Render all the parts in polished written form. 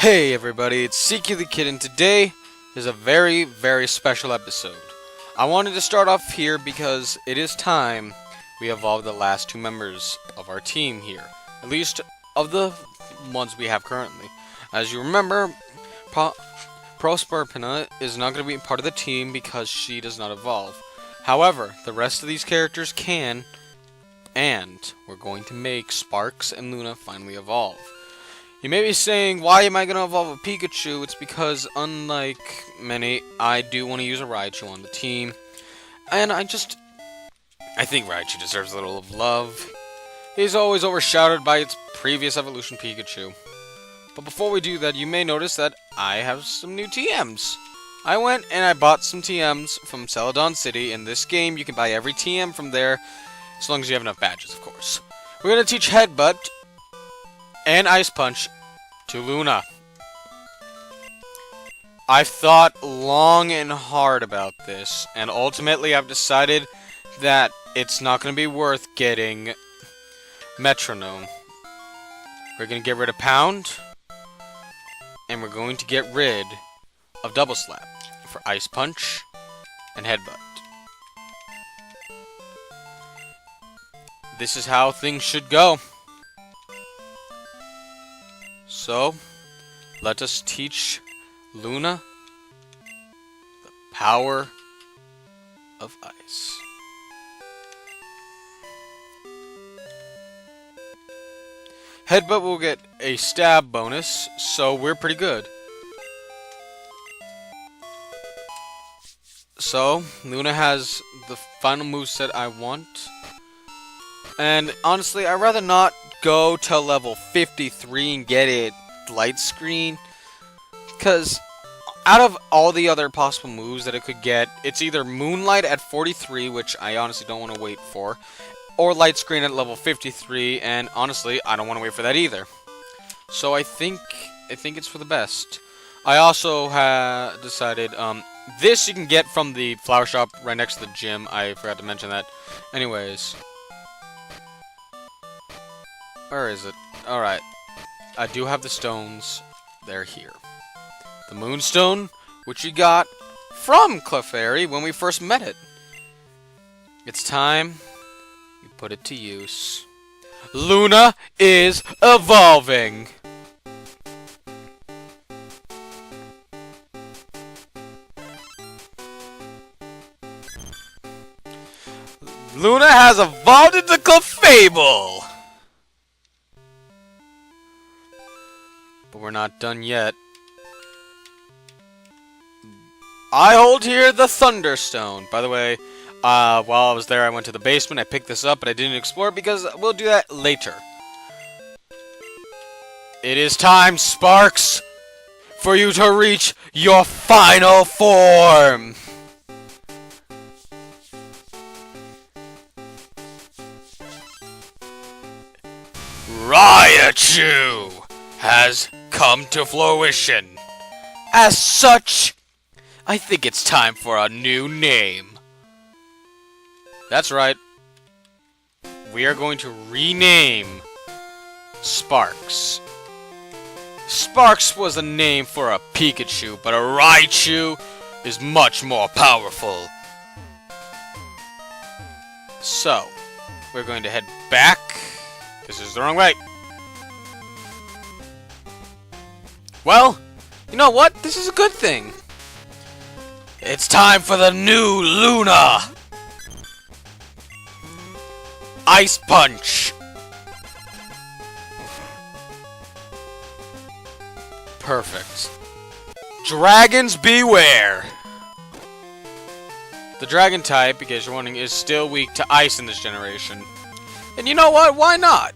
Hey everybody, it's Seeky the Kid, and today is a very, very special episode. I wanted to start off here because it is time we evolve the last two members of our team here. At least of the ones we have currently. As you remember, Prosperpina is not going to be part of the team because she does not evolve. However, the rest of these characters can, and we're going to make Sparks and Luna finally evolve. You may be saying, why am I going to evolve a Pikachu? It's because, unlike many, I do want to use a Raichu on the team. And I think Raichu deserves a little of love. He's always overshadowed by its previous evolution Pikachu. But before we do that, you may notice that I have some new TMs. I went and I bought some TMs from Celadon City. In this game, you can buy every TM from there, as long as you have enough badges, of course. We're going to teach Headbutt and Ice Punch to Luna. I've thought long and hard about this, and ultimately I've decided that it's not going to be worth getting Metronome. We're going to get rid of Pound, and we're going to get rid of Double Slap for Ice Punch and Headbutt. This is how things should go. So, let us teach Luna the power of ice. Headbutt will get a stab bonus, so we're pretty good. So, Luna has the final moveset I want. And honestly, I'd rather not go to level 53 and get it light screen, because out of all the other possible moves that it could get, it's either Moonlight at 43, which I honestly don't want to wait for, or light screen at level 53, and honestly, I don't want to wait for that either. So I think it's for the best. I also decided, this you can get from the flower shop right next to the gym. I forgot to mention that. Anyways. Where is it? Alright. I do have the stones. They're here. The Moonstone, which we got from Clefairy when we first met it. It's time we put it to use. Luna is evolving! Luna has evolved into Clefable! But we're not done yet. I hold here the Thunderstone. By the way, while I was there, I went to the basement. I picked this up, but I didn't explore it because we'll do that later. It is time, Sparks, for you to reach your final form. Raichu has come to fruition. As such, I think it's time for a new name. That's right. We are going to rename Sparks. Sparks was a name for a Pikachu, but a Raichu is much more powerful. So, we're going to head back. This is the wrong way. Well, you know what? This is a good thing. It's time for the new Luna! Ice Punch! Perfect. Dragons beware! The dragon type, in case you're wondering, is still weak to ice in this generation. And you know what? Why not?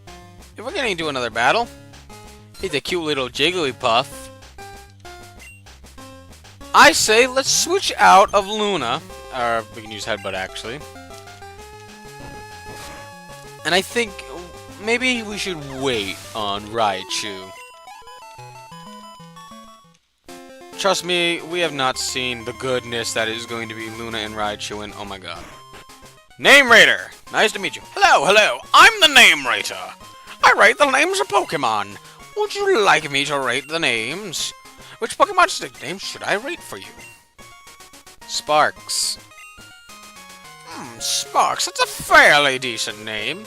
If we're getting into another battle, he's a cute little Jigglypuff. I say let's switch out of Luna, or we can use Headbutt actually. And I think maybe we should wait on Raichu. Trust me, we have not seen the goodness that is going to be Luna and Raichu, and oh my god. Name Rater! Nice to meet you. Hello, hello, I'm the Name Rater. I rate the names of Pokemon. Would you like me to rate the names? Which Pokemon's nickname should I rate for you? Sparks. Sparks, that's a fairly decent name.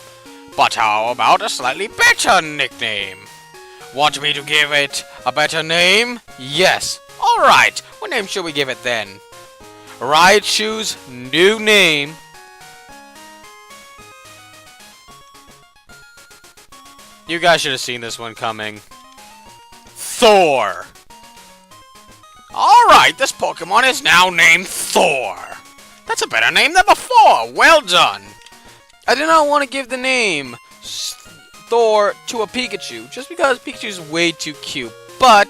But how about a slightly better nickname? Want me to give it a better name? Yes. Alright, what name should we give it then? Raichu's new name. You guys should have seen this one coming. Thor. Alright, this Pokemon is now named Thor. That's a better name than before. Well done. I did not want to give the name Thor to a Pikachu, just because Pikachu's way too cute. But,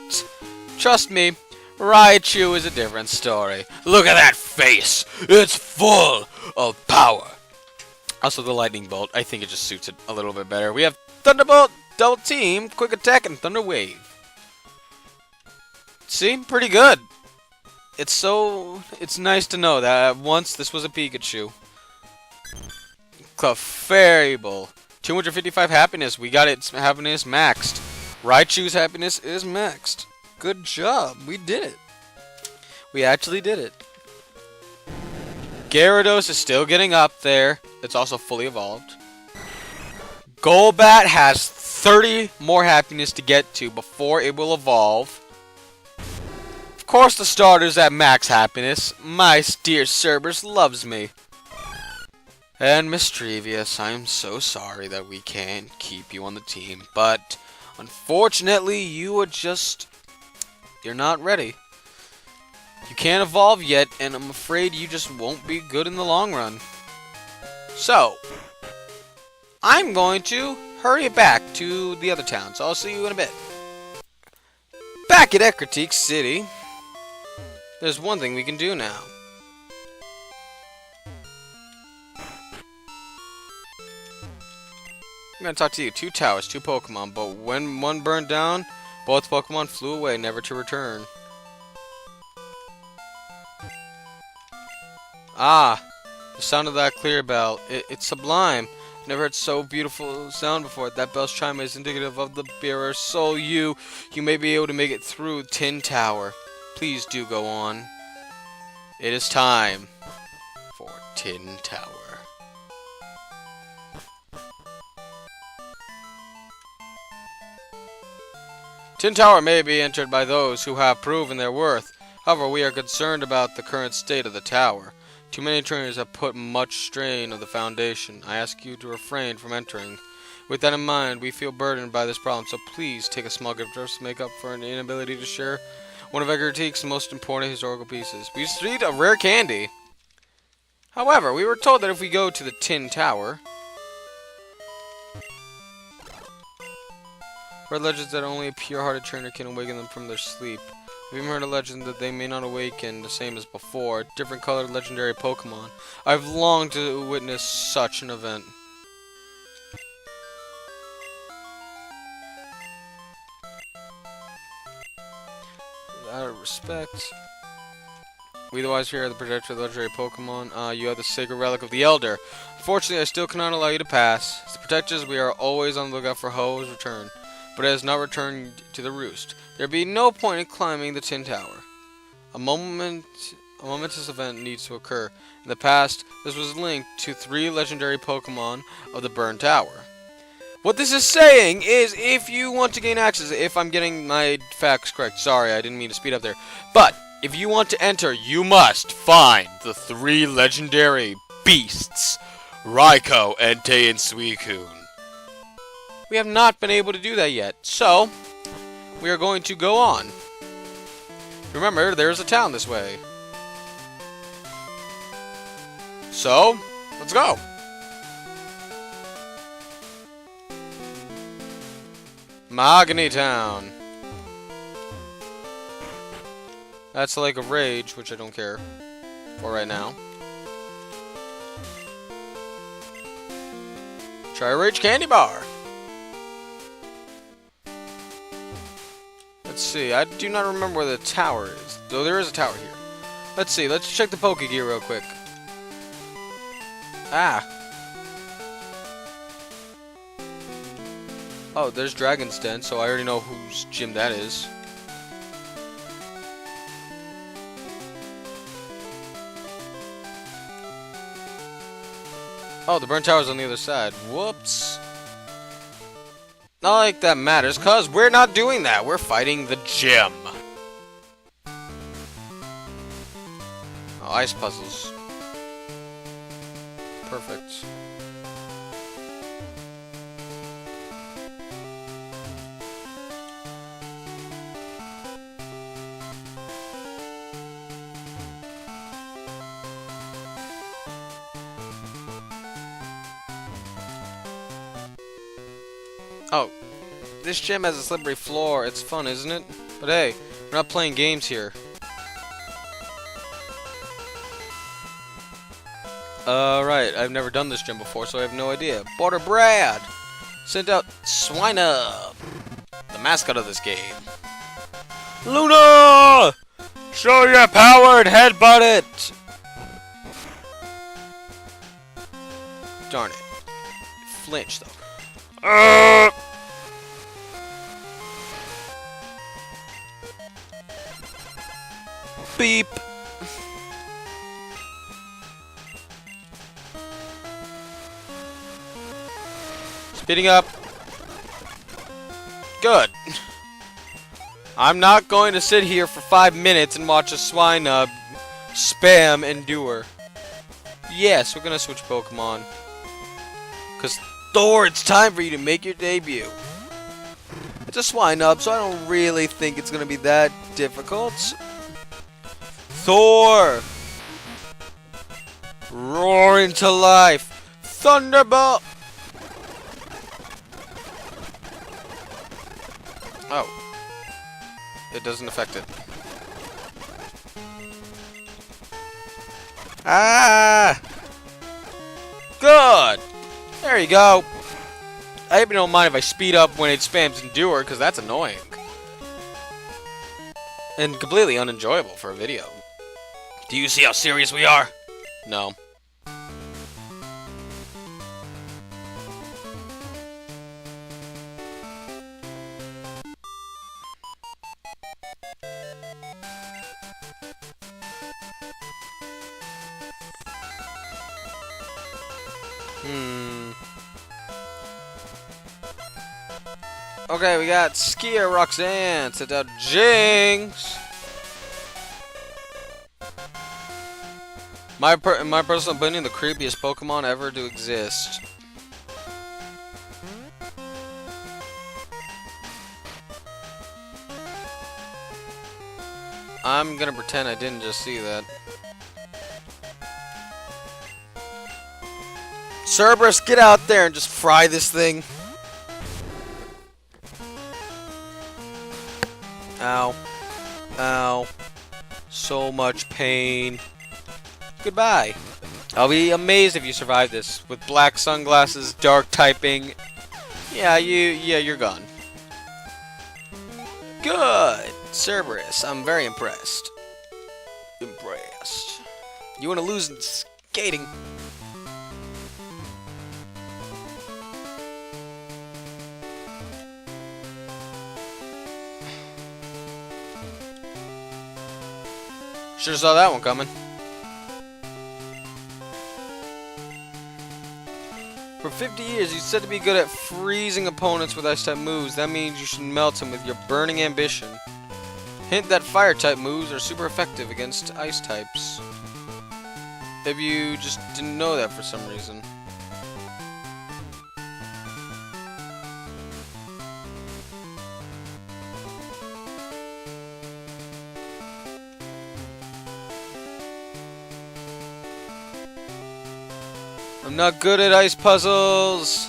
trust me, Raichu is a different story. Look at that face. It's full of power. Also, the Lightning Bolt, I think it just suits it a little bit better. We have Thunderbolt, Double Team, Quick Attack, and Thunder Wave. See? Pretty good. It's nice to know that once this was a Pikachu. Clefairy 255 happiness. We got its happiness maxed. Raichu's happiness is maxed. Good job. We did it. We actually did it. Gyarados is still getting up there. It's also fully evolved. Golbat has 30 more happiness to get to before it will evolve. Of course, the starter's at max happiness. My dear Cerberus loves me. And Mischievous, I'm so sorry that we can't keep you on the team, but unfortunately, you're not ready. You can't evolve yet, and I'm afraid you just won't be good in the long run. So, I'm going to hurry it back to the other town, so I'll see you in a bit. Back at Ecruteak City, there's one thing we can do now. I'm gonna talk to you. 2 towers, 2 Pokemon, but when one burned down, both Pokemon flew away, never to return. Ah, the sound of that clear bell. It's sublime. Never heard so beautiful sound before. That bell's chime is indicative of the bearer's soul. You may be able to make it through Tin Tower. Please do go on. It is time for Tin Tower. Tin Tower may be entered by those who have proven their worth. However, we are concerned about the current state of the tower. Too many trainers have put much strain on the foundation. I ask you to refrain from entering. With that in mind, we feel burdened by this problem, so please take a small gift just to make up for an inability to share one of Ecruteak's most important historical pieces. We received a rare candy. However, we were told that if we go to the Tin Tower, heard legends that only a pure-hearted trainer can awaken them from their sleep. We've even heard a legend that they may not awaken the same as before, different colored legendary Pokemon. I've longed to witness such an event. Out of respect, we the wise here are the protector of the legendary Pokemon. You have the sacred relic of the Elder. Unfortunately, I still cannot allow you to pass. As the protectors, we are always on the lookout for Ho-Oh's return, but it has not returned to the roost. There be no point in climbing the Tin Tower. A momentous event needs to occur. In the past, this was linked to 3 legendary Pokemon of the Burn Tower. What this is saying is, if you want to gain access, if I'm getting my facts correct, sorry, I didn't mean to speed up there, but if you want to enter, you must find the 3 legendary beasts, Raikou, Entei, and Suicune. We have not been able to do that yet, so we are going to go on. Remember, there's a town this way. So, let's go. Mahogany Town. That's the Lake of Rage, which I don't care for right now. Try a Rage Candy Bar. Let's see, I do not remember where the tower is. Though there is a tower here. Let's see, let's check the Pokegear real quick. Ah. Oh, there's Dragon's Den, so I already know whose gym that is. Oh, the burn tower's on the other side. Whoops. Not like that matters, cause we're not doing that. We're fighting the gym. Oh, ice puzzles. Perfect. Oh, this gym has a slippery floor. It's fun, isn't it? But hey, we're not playing games here. Right. I've never done this gym before, so I have no idea. Border Brad sent out Swinub, the mascot of this game. Luna! Show your power and headbutt it! Darn it. Flinch, though. Beep. Speeding up. Good. I'm not going to sit here for 5 minutes and watch a swine spam Endure. Yes, we're gonna switch Pokemon. Cause Thor, it's time for you to make your debut. It's a Swinub, so I don't really think it's gonna be that difficult. Thor! Roar into life! Thunderbolt! Oh. It doesn't affect it. Ah! Good! There you go. I even don't mind if I speed up when it spams Endure, because that's annoying. And completely unenjoyable for a video. Do you see how serious we are? No. Okay, we got Skier Roxanne, sent out Jinx. My personal opinion, the creepiest Pokemon ever to exist. I'm gonna pretend I didn't just see that. Cerberus, get out there and just fry this thing. Ow. Ow. So much pain. Goodbye. I'll be amazed if you survive this. With black sunglasses, dark typing. Yeah, you're gone. Good. Cerberus, I'm very impressed. Impressed. You wanna lose in skating? Sure saw that one coming. For 50 years, he's said to be good at freezing opponents with Ice-type moves. That means you should melt him with your burning ambition. Hint that Fire-type moves are super effective against Ice-types. If you just didn't know that for some reason. I'm not good at ice puzzles.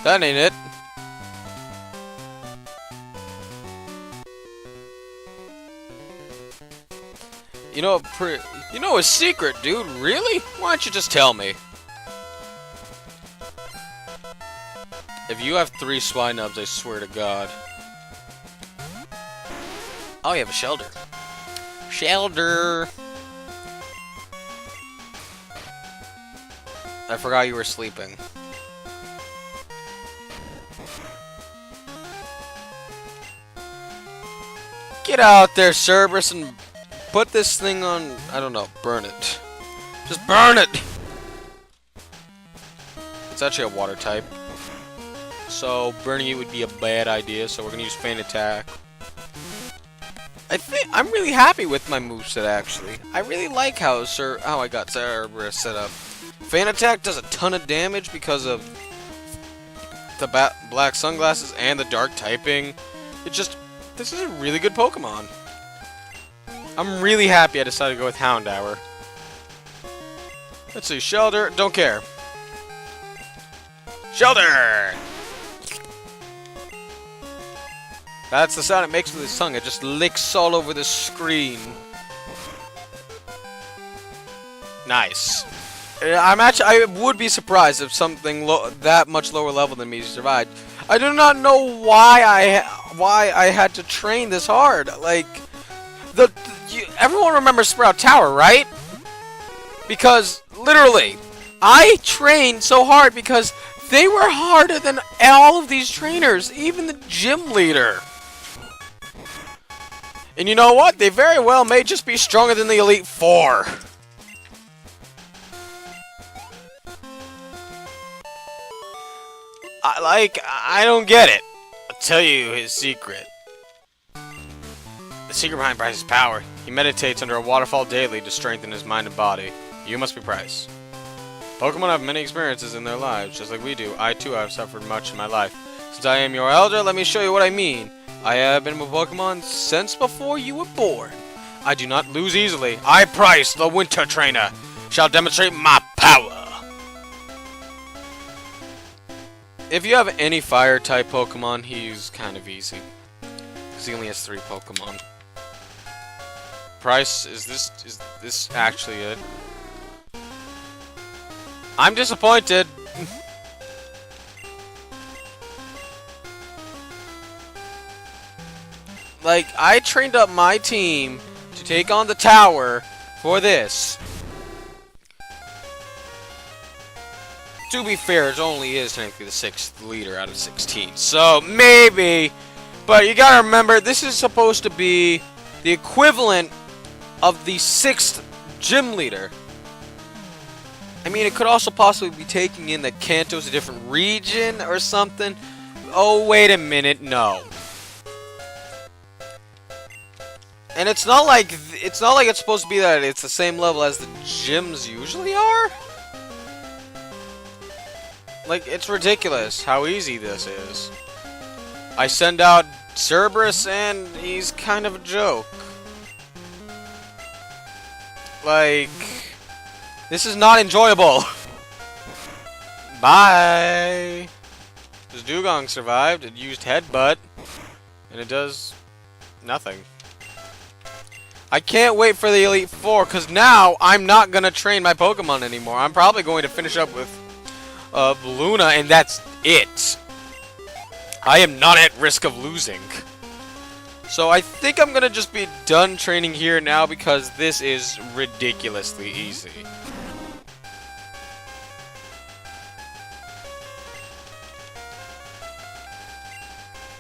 That ain't it. You know a secret, dude. Really? Why don't you just tell me? If you have 3 Swinubs, I swear to God. Oh, you have a Shelter. Shelter! I forgot you were sleeping. Get out there, Cerberus, and put this thing on, I don't know, burn it. Just burn it! It's actually a water type. So burning it would be a bad idea, so we're gonna use Feint Attack. I'm really happy with my moveset, actually. I really like how I got Cerberus set up. Feint Attack does a ton of damage because of the black sunglasses and the dark typing. This is a really good Pokemon. I'm really happy I decided to go with Houndour. Let's see, Shelter, don't care. Shelter! That's the sound it makes with its tongue. It just licks all over the screen. Nice. I would be surprised if something that much lower level than me survived. I do not know why I had to train this hard. Like, everyone remembers Sprout Tower, right? Because literally, I trained so hard because they were harder than all of these trainers, even the gym leader. And you know what? They very well may just be stronger than the Elite Four. I don't get it. I'll tell you his secret. The secret behind Bryce's power. He meditates under a waterfall daily to strengthen his mind and body. You must be Bryce. Pokemon have many experiences in their lives, just like we do. I too have suffered much in my life. Since I am your elder, let me show you what I mean. I have been with Pokemon since before you were born. I do not lose easily. I, Bryce, the Winter Trainer, shall demonstrate my power. If you have any Fire-type Pokemon, he's kind of easy. Because he only has 3 Pokemon. Bryce, is this actually it? I'm disappointed. Like, I trained up my team to take on the tower for this. To be fair, it only is technically the 6th leader out of 16. So, maybe. But you gotta remember, this is supposed to be the equivalent of the 6th gym leader. I mean, it could also possibly be taking in that Kanto's a different region or something. Oh, wait a minute, no. And it's not like it's supposed to be that it's the same level as the gyms usually are. Like, it's ridiculous how easy this is. I send out Cerberus and he's kind of a joke. Like, this is not enjoyable. Bye. This Dugong survived. It used Headbutt. And it does nothing. I can't wait for the Elite Four, because now I'm not going to train my Pokemon anymore. I'm probably going to finish up with Luna, and that's it. I am not at risk of losing. So I think I'm going to just be done training here now, because this is ridiculously easy.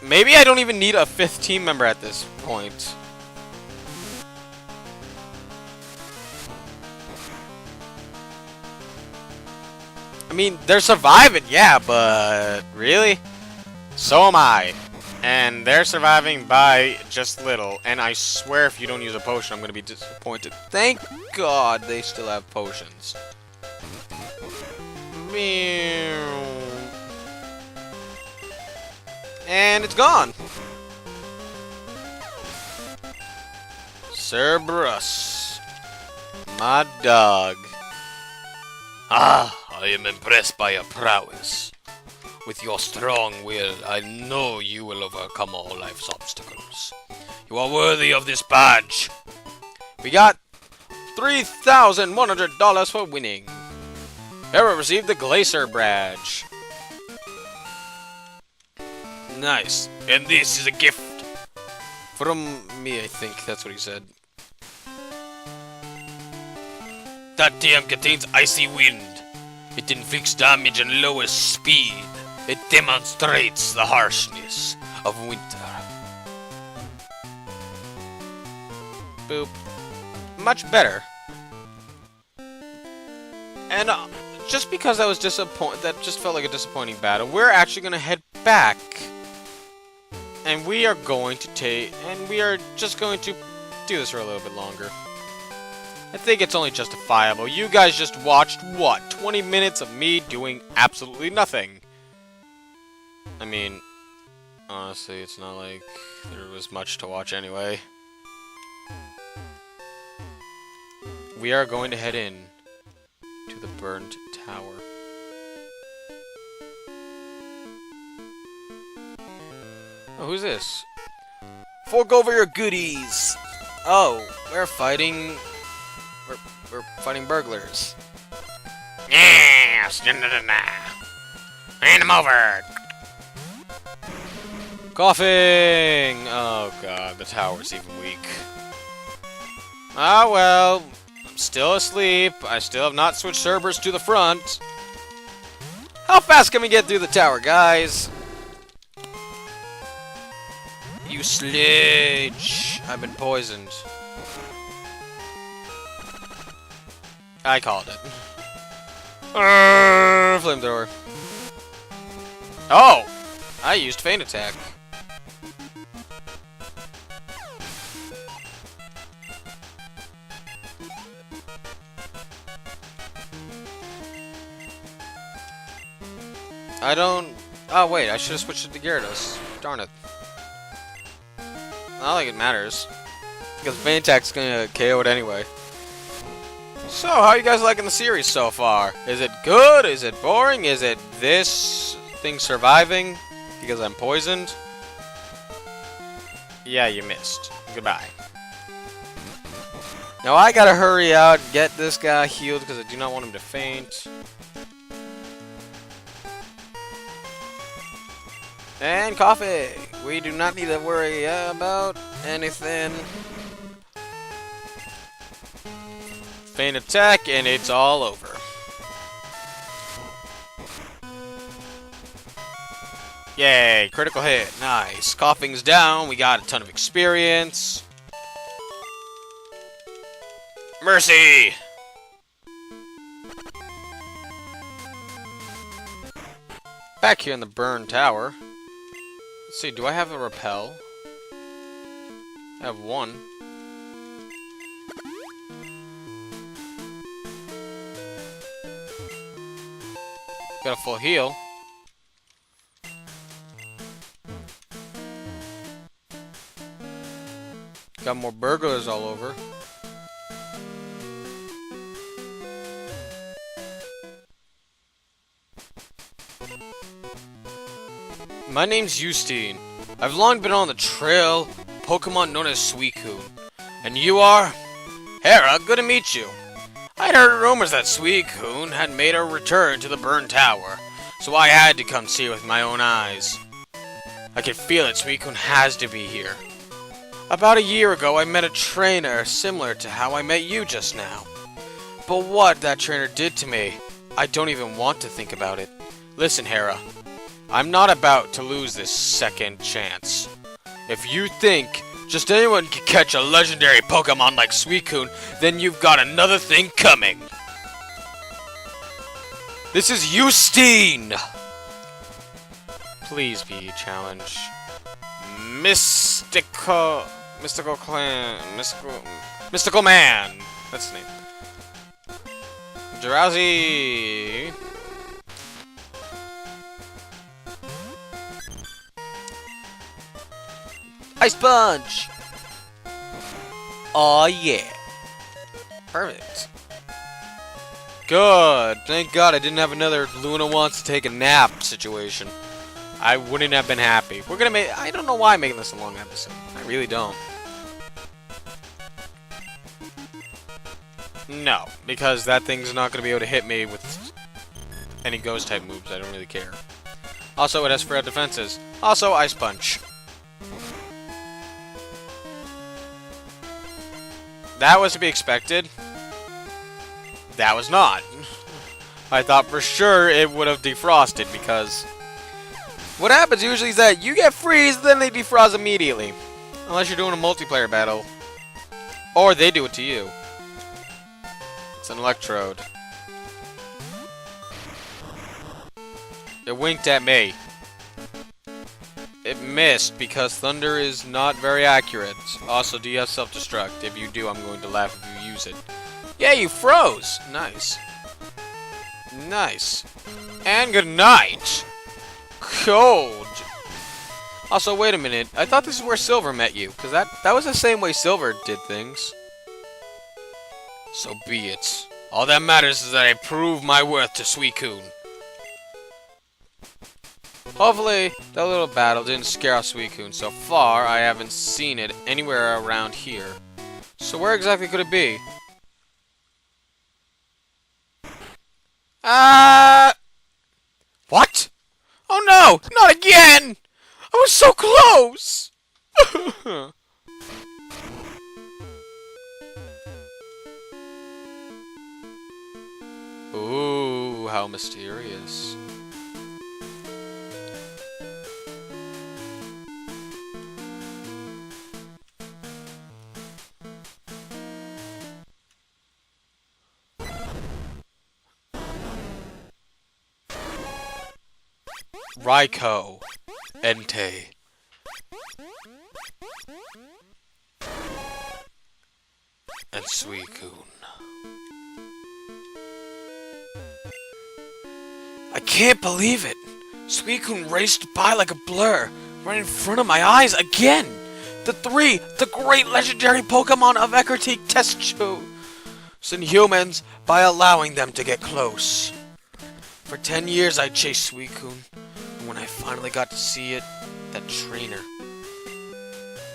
Maybe I don't even need a 5th team member at this point. I mean, they're surviving, yeah, but really? So am I. And they're surviving by just little. And I swear if you don't use a potion, I'm going to be disappointed. Thank God they still have potions. And it's gone. Cerberus. My dog. Ah, I am impressed by your prowess. With your strong will, I know you will overcome all life's obstacles. You are worthy of this badge. We got $3,100 for winning. Hera received the Glacier badge. Nice. And this is a gift. From me, I think. That's what he said. That TM contains icy wind. It inflicts damage and lowers speed. It demonstrates the harshness of winter. Boop. Much better. And just because I was disappointed, that just felt like a disappointing battle, we're actually going to head back. And we are going to just going to do this for a little bit longer. I think it's only justifiable. You guys just watched, what, 20 minutes of me doing absolutely nothing. I mean, honestly, it's not like there was much to watch anyway. We are going to head in to the burned tower. Oh, who's this? Fork over your goodies! Oh, we're fighting... We're fighting burglars. Yes! Hand them over! Coughing! Oh god, the tower's even weak. Ah well, I'm still asleep. I still have not switched servers to the front. How fast can we get through the tower, guys? You sledge! I've been poisoned. I called it. Flamethrower. Oh! I used feint attack. I don't... Oh, wait, I should have switched it to Gyarados. Darn it. Not like it matters. Because feint attack's gonna KO it anyway. So, how are you guys liking the series so far? Is it good? Is it boring? Is it this thing surviving because I'm poisoned? Yeah, you missed. Goodbye. Now I gotta hurry out and get this guy healed because I do not want him to faint. And coffee! We do not need to worry about anything. Feint attack, and it's all over. Yay, critical hit. Nice. Coughing's down. We got a ton of experience. Mercy! Back here in the burned tower. Let's see, do I have a repel? I have one. Got a full heal. Got more burglars all over. My name's Justine. I've long been on the trail, Pokemon known as Suicune. And you are? Hera, good to meet you. I'd heard rumors that Suicune had made a return to the burned tower, so I had to come see it with my own eyes. I could feel it, Suicune has to be here. About a year ago, I met a trainer similar to how I met you just now. But what that trainer did to me, I don't even want to think about it. Listen, Hera, I'm not about to lose this second chance. If you think just anyone can catch a legendary Pokemon like Suicune, then you've got another thing coming. This is Justine! Please be challenged. Mystical Man! That's his name. Drowsy! Ice Punch! Aw, yeah. Perfect. Good. Thank God I didn't have another Luna wants to take a nap situation. I wouldn't have been happy. We're gonna make... I don't know why I'm making this a long episode. I really don't. No, because that thing's not gonna be able to hit me with any ghost type moves. I don't really care. Also, it has frail defenses. Also, Ice Punch. That was to be expected. That was not. I thought for sure it would have defrosted because what happens usually is that you get freeze, then they defrost immediately. Unless you're doing a multiplayer battle. Or they do it to you. It's an electrode. It winked at me. It missed because thunder is not very accurate. Also, do you have self-destruct? If you do, I'm going to laugh if you use it. Yeah, you froze! Nice. Nice. And good night! Cold! Also, wait a minute. I thought this is where Silver met you, because that was the same way Silver did things. So be it. All that matters is that I prove my worth to Suicune. Hopefully, that little battle didn't scare off Suicune. So far, I haven't seen it anywhere around here. So where exactly could it be? What? Oh no! Not again! I was so close! Ooh, how mysterious. Raikou. Entei. And Suicune. I can't believe it! Suicune raced by like a blur, right in front of my eyes again! The great legendary Pokemon of Ecruteak test and humans by allowing them to get close. For 10 years I chased Suicune, and when I finally got to see it, that trainer.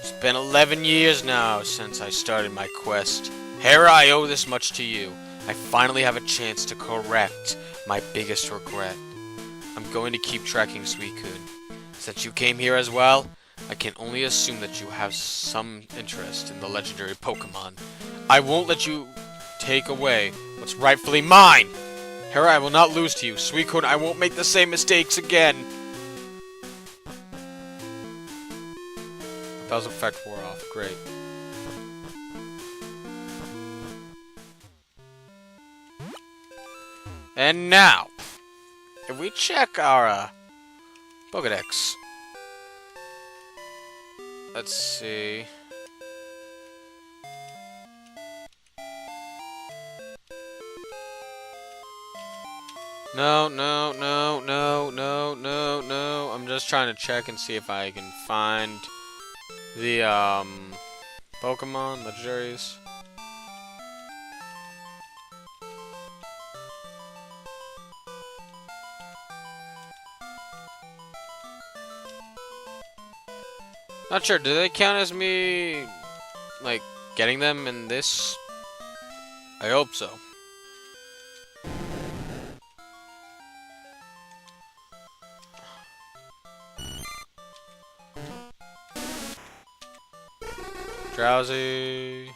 It's been 11 years now since I started my quest. Hera, I owe this much to you. I finally have a chance to correct my biggest regret. I'm going to keep tracking Suicune. Since you came here as well, I can only assume that you have some interest in the legendary Pokemon. I won't let you take away what's rightfully mine! Hera, I will not lose to you. Suicune, I won't make the same mistakes again. 1000 effect wore off. Great. And now, if we check our Pokedex, let's see. No. I'm just trying to check and see if I can find the Pokemon legendaries. Not sure. Do they count as me, like, getting them in this? I hope so. Drowsy.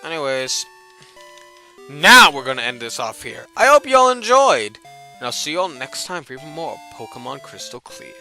Anyways, now we're gonna end this off here. I hope you all enjoyed, and I'll see you all next time for even more Pokemon Crystal Clear.